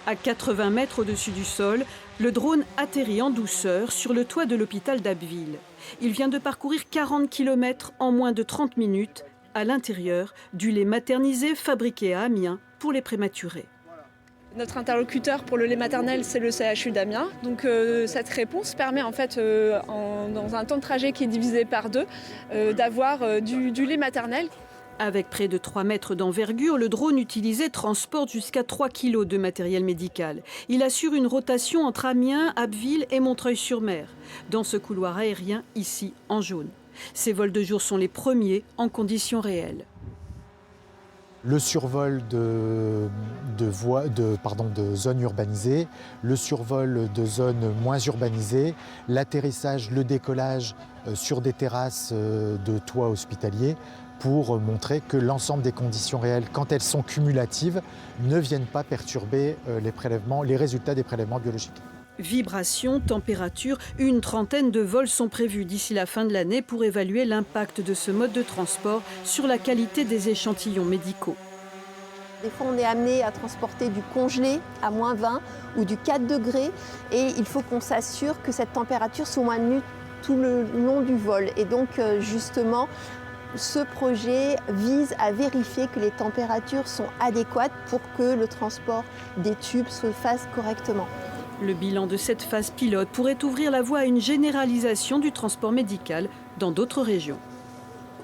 À 80 mètres au-dessus du sol, le drone atterrit en douceur sur le toit de l'hôpital d'Abbeville. Il vient de parcourir 40 km en moins de 30 minutes à l'intérieur du lait maternisé fabriqué à Amiens pour les prématurés. Notre interlocuteur pour le lait maternel, c'est le CHU d'Amiens. Donc cette réponse permet en fait, dans un temps de trajet qui est divisé par 2, d'avoir du lait maternel. Avec près de 3 mètres d'envergure, le drone utilisé transporte jusqu'à 3 kg de matériel médical. Il assure une rotation entre Amiens, Abbeville et Montreuil-sur-Mer, dans ce couloir aérien ici en jaune. Ces vols de jour sont les premiers en conditions réelles. Le survol de zones urbanisées, le survol de zones moins urbanisées, l'atterrissage, le décollage sur des terrasses de toits hospitaliers pour montrer que l'ensemble des conditions réelles, quand elles sont cumulatives, ne viennent pas perturber les résultats des prélèvements biologiques. Vibrations, température, une trentaine de vols sont prévus d'ici la fin de l'année pour évaluer l'impact de ce mode de transport sur la qualité des échantillons médicaux. Des fois, on est amené à transporter du congelé à moins 20 ou du 4 degrés et il faut qu'on s'assure que cette température soit maintenue tout le long du vol. Et donc, justement, ce projet vise à vérifier que les températures sont adéquates pour que le transport des tubes se fasse correctement. Le bilan de cette phase pilote pourrait ouvrir la voie à une généralisation du transport médical dans d'autres régions.